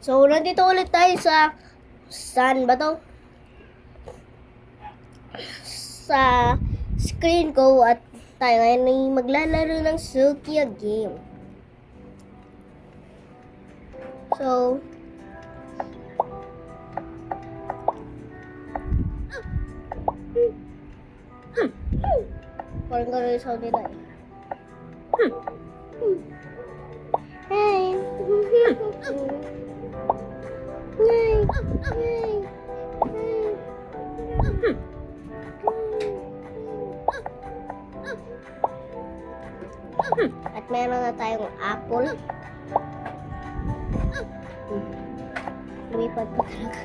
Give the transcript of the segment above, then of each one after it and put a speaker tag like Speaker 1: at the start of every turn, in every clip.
Speaker 1: So, nandito ulit tayo sa saan ba to? Sa screen ko at tayo ngayon ay maglalaro ng Sukia game. So, parang gano'n yung sound nila eh. Hey! At meron na tayong apple. Lumipad pa talaga.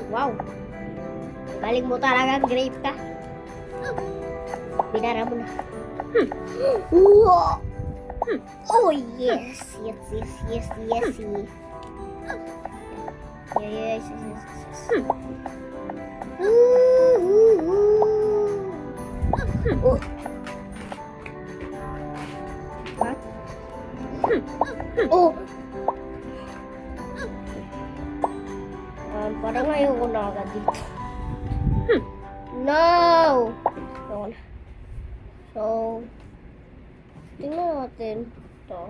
Speaker 1: Wow. Galing mo talaga, grape ka. Binara mo na. Wow. Oh yes. Yes. Yes. Oh. What? Oh. Parang ayoko na agad dito. No! So, tingnan natin ito.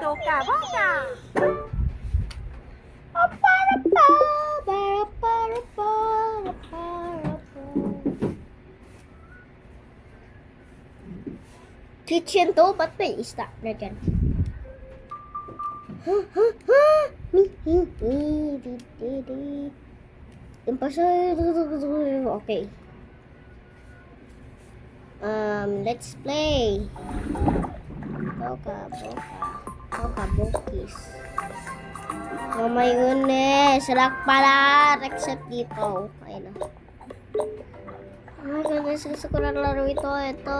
Speaker 2: Toka-boka!
Speaker 1: Kitchen to? Ba't may isda na dyan? Okay. Let's play. Toka-bokis. Oh my goodness. Salak pala. Except dito. Ayun na. Oh my goodness. Gusto ko na laro ito. Ito.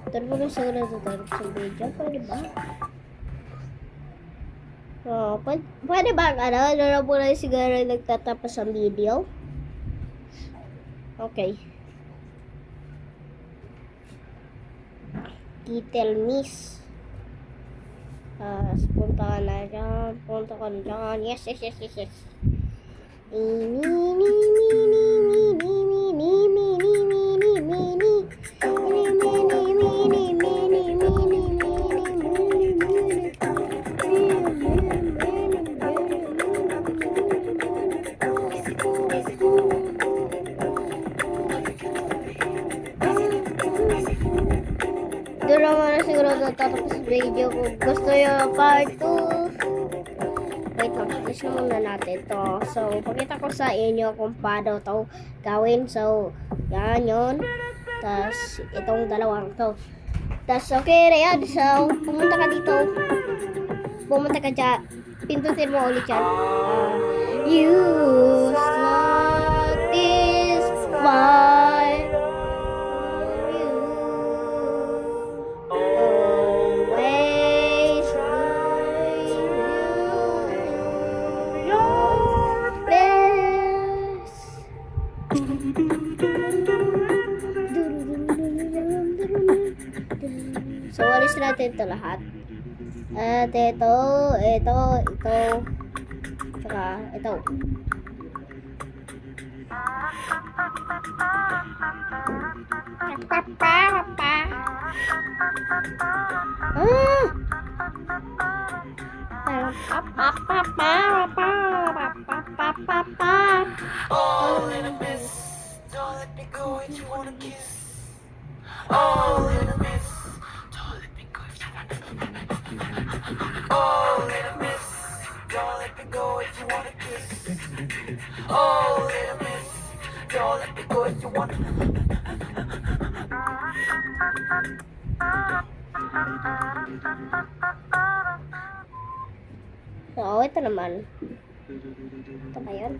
Speaker 1: Turbo na siguro ito sa video. Pwede ba? Oh, pwede ba laro mo na siguro nagtatapos ang video? Okay. Titel miss. Punta ka na dyan. Yes. Doon naman na siguro tatapos video ko. Gusto yung part 2. Wait lang, finish na muna natin to. So, pakita ko sa inyo kung paano to gawin. So, yan yun. Tapos, itong dalawang to. Tapos, okay, Rayad. So, pumunta ka dito. Pumunta ka dyan. Pindutin mo ulit yan. Use not this fire. So, alis natin ito lahat. At ito. Tsaka ito.
Speaker 2: Oh, little miss, don't let me go if you wanna kiss. Oh, little miss, don't let me go if you wanna. Oh, little miss, don't let me go if you wanna kiss. Oh, little miss, don't let me go if you wanna.
Speaker 1: So, ito naman. Ito ba yun?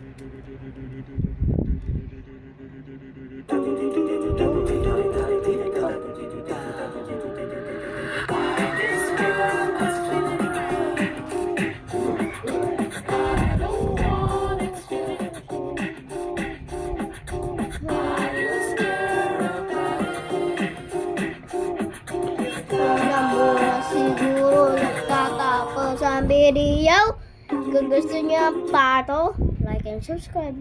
Speaker 1: video. Kung gusto niyo pa to, like and subscribe.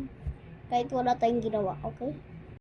Speaker 1: Kahit wala tayong ginawa, okay?